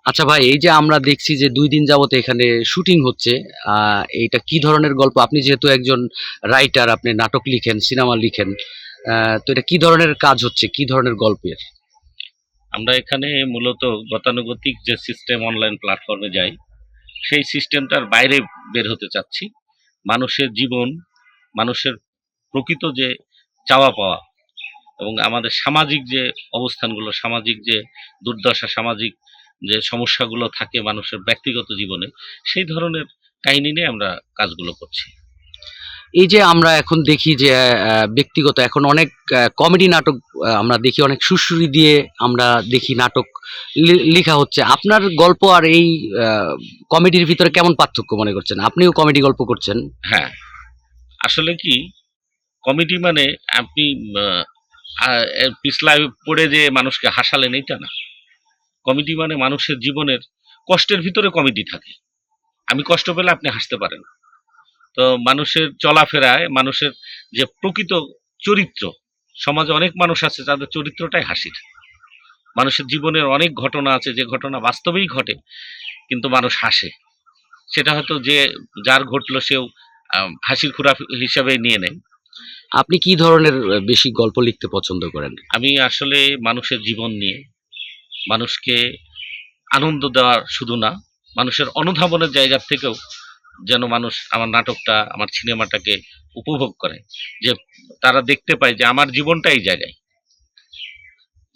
আচ্ছা ভাই, এই যে আমরা দেখছি যে ২ দিন যাবত এখানে শুটিং হচ্ছে। এইটা কি ধরনের গল্প? আপনি যেহেতু একজন রাইটার, আপনি নাটক লিখেন, সিনেমা লিখেন। তো এটা কি ধরনের কাজ হচ্ছে? কি ধরনের গল্পের? আমরা এখানে মূলত গতানুগতিক যে সিস্টেম অনলাইন প্ল্যাটফর্মে যাই, সেই সিস্টেমটার বাইরে বের হতে চাচ্ছি। মানুষের জীবন, মানুষের প্রকৃত যে চাওয়া পাওয়া এবং আমাদের সামাজিক যে অবস্থানগুলো, সামাজিক যে দুর্দশা, সামাজিক যে সমস্যাগুলো থাকে মানুষের ব্যক্তিগত জীবনে, সেই ধরনের কাহিনী নিয়ে আমরা কাজগুলো করছি। এই যে আমরা এখন দেখি যে ব্যক্তিগত এখন অনেক কমেডি নাটক আমরা দেখি, অনেক সুড়সুড়ি দিয়ে আমরা দেখি নাটক লিখা হচ্ছে। আপনার গল্প আর এই আ কমেডির ভিতরে কেমন পার্থক্য মনে করছেন? আপনিও কমেডি গল্প করছেন। হ্যাঁ, আসলে কি কমেডি মানে আপনি আ আ পিছলায় পড়ে যে মানুষকে হাসালেন এইটা না। কমেডি মানে মানুষের জীবনের কষ্টের ভিতরে কমেডি থাকে। আমি কষ্ট পেলে আপনি হাসতে পারেন। তো মানুষের চলাফেরায় মানুষের যে প্রকৃত চরিত্র, সমাজে অনেক মানুষ আছে যাদের চরিত্রটাই হাসির। মানুষের জীবনের অনেক ঘটনা আছে যে ঘটনা বাস্তবেই ঘটে কিন্তু মানুষ হাসে। সেটা হয়তো যে যার ঘটলো সেও হাসির খুরাক হিসাবে নিয়ে নেয়। আপনি কি ধরনের বেশি গল্প লিখতে পছন্দ করেন? আমি আসলে মানুষের জীবন নিয়ে, মানুষকে আনন্দ দেওয়ার শুধু না, মানুষের অনুধাবনের জায়গা থেকেও যেন মানুষ আমার নাটকটা, আমার সিনেমাটাকে উপভোগ করে। যে তারা দেখতে পায় যে আমার জীবনটা এই জায়গায়।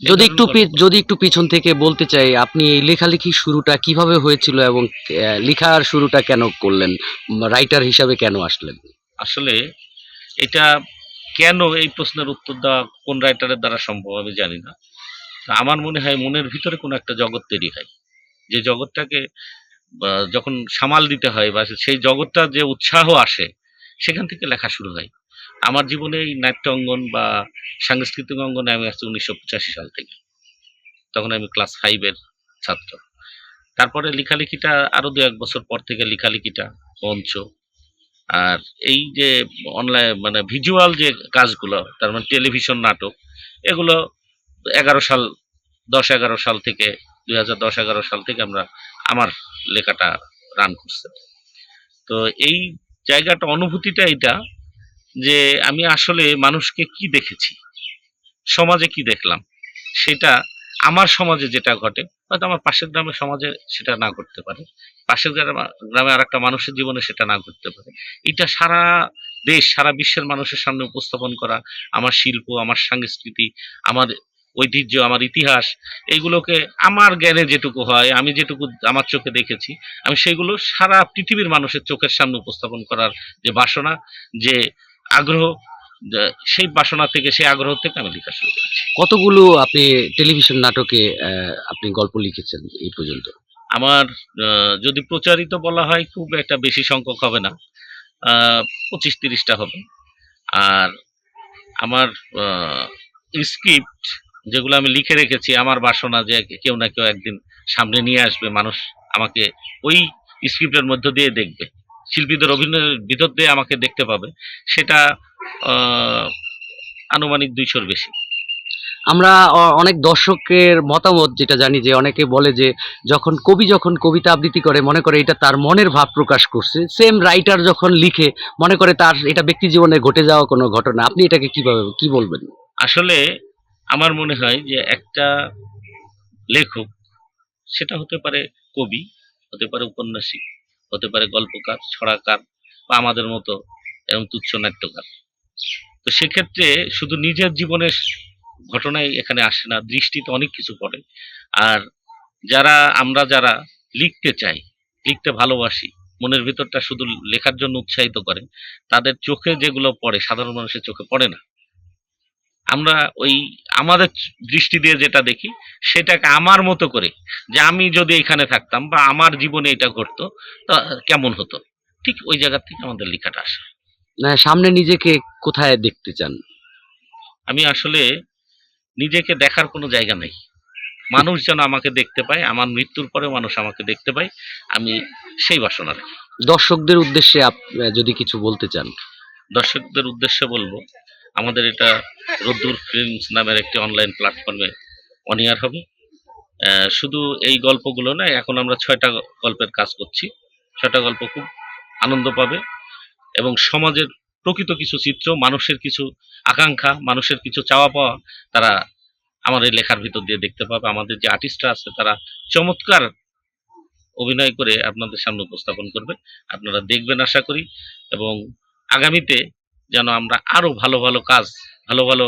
সেই ধরনের গল্প করতে যদি একটু পিছন থেকে বলতে চাই, আপনি এই লেখালেখির শুরুটা কিভাবে হয়েছিল এবং লিখার শুরুটা কেন করলেন? রাইটার হিসাবে কেন আসলেন? আসলে এটা কেন এই প্রশ্নের উত্তর দেওয়া কোন রাইটারের দ্বারা সম্ভব আমি জানি না। তা আমার মনে হয় মনের ভিতরে কোনো একটা জগৎ তৈরি হয়। যে জগৎটাকে যখন সামাল দিতে হয় বা সেই জগৎটার যে উৎসাহ আসে সেখান থেকে লেখা শুরু হয়। আমার জীবনে এই নাট্য অঙ্গন বা সাংস্কৃতিক অঙ্গনে আমি আসছি ১৯৮৫ সাল থেকে। তখন আমি ক্লাস 5 এর ছাত্র। তারপরে লেখালেখিটা আরো ২-১ বছর পর থেকে লেখালেখিটা, মঞ্চ আর এই যে অনলাইন মানে ভিজুয়াল যে কাজগুলো তার মানে টেলিভিশন নাটক এগুলো ১১ সাল ১০-১১ সাল থেকে ২০১০-১১ সাল থেকে আমরা আমার লেখাটা রান করছে। তো এই জায়গাটা অনুভূতিটা এইটা যে আমি আসলে মানুষকে কি দেখেছি, সমাজে কি দেখলাম সেটা আমার সমাজে যেটা ঘটে হয়তো আমার পাশের গ্রামের সমাজে সেটা না ঘটতে পারে। পাশের গ্রামে আরেকটা মানুষের জীবনে সেটা না ঘটতে পারে। এটা সারা দেশ, সারা বিশ্বের মানুষের সামনে উপস্থাপন করা আমার শিল্প, আমার সংস্কৃতি, আমার ঐতিহ্য, আমার ইতিহাস এইগুলোকে আমার জ্ঞানে যেটুকু হয়, আমি যেটুকু আমার চোখে দেখেছি, আমি সেগুলো সারা পৃথিবীর মানুষের চোখের সামনে উপস্থাপন করার যে বাসনা, যে আগ্রহ, যে সেই বাসনা থেকে সেই আগ্রহ থেকে আমি লেখা শুরু করেছি। কতগুলো আপনি টেলিভিশন নাটকে আপনি গল্প লিখেছেন এই পর্যন্ত? আমার যদি প্রচারিত বলা হয় খুব একটা বেশি সংখ্যক হবে না। ২৫-৩০ টা হবে। আর আমার আ স্ক্রিপ্ট যেগুলো আমি লিখে রেখেছি আমার বাসনা যে কেউ না কেউ একদিন সামনে নিয়ে আসবে। মানুষ আমাকে ওই স্ক্রিপ্টের মধ্য দিয়ে দেখবে। শিল্পীদের অভিনয়ের ভিতর দিয়ে আমাকে দেখতে পাবে। সেটা আ আনুমানিক ২০০ র বেশি। আমরা অনেক দর্শকের মতামত যেটা জানি যে অনেকে বলে যে যখন কবিতা আবৃত্তি করে মনে করে এটা তার মনের ভাব প্রকাশ করছে। সেম রাইটার যখন লিখে মনে করে তার এটা ব্যক্তি জীবনে ঘটে যাওয়া কোনো ঘটনা। আপনি এটাকে কিভাবে কি বলবেন? আসলে আমার মনে হয় যে একটা লেখক সেটা হতে পারে কবি, হতে পারে উপন্যাসিক, হতে পারে গল্পকার, ছড়াকার বা আমাদের মতো এরকম তুচ্ছ নাট্যকার। তো সেক্ষেত্রে শুধু নিজের জীবনের ঘটনাই এখানে আসে না, দৃষ্টিতে অনেক কিছু পড়ে। আর আমরা যারা লিখতে চাই, লিখতে ভালোবাসি, মনের ভিতরটা শুধু লেখার জন্য উৎসাহিত করে, তাদের চোখে যেগুলো পড়ে সাধারণ মানুষের চোখে পড়ে না। আমরা ওই আমাদের দৃষ্টি দিয়ে যেটা দেখি সেটাকে আমার মতো করে যে আমি যদি এখানে থাকতাম বা আমার জীবনে এটা ঘটতো তা কেমন হতো? ঠিক ওই জায়গা থেকে আমাদের লেখাটা আসে। না, সামনে নিজেকে কোথায় দেখতে চান? আমি আসলে নিজেকে দেখার কোনো জায়গা নাই। মানুষ যেন আমাকে দেখতে পায়, আমার মৃত্যুর পরেও মানুষ আমাকে দেখতে পায়। আমি সেই বাসনা রাখি। দর্শকদের উদ্দেশ্যে যদি কিছু বলতে চান? দর্শকদের উদ্দেশ্যে বলব, আমাদের এটা রোদ্দুর ফিল্মস নামের একটি অনলাইন প্ল্যাটফর্মে অন এয়ার হবে। শুধু এই গল্পগুলো নয়, এখন আমরা ৬টা গল্পের কাজ করছি। ৬টা গল্প খুব আনন্দ পাবে এবং সমাজের প্রকৃত কিছু চিত্র, মানুষের কিছু আকাঙ্ক্ষা, মানুষের কিছু চাওয়া পাওয়া তারা আমার এই লেখার ভিতর দিয়ে দেখতে পাবে। আমাদের যে আর্টিস্টরা আছে তারা চমৎকার অভিনয় করে আপনাদের সামনে উপস্থাপন করবে। আপনারা দেখবেন আশা করি, এবং আগামীতে যেন আমরা আরো ভালো, ভালো কাজ, ভালো, ভালো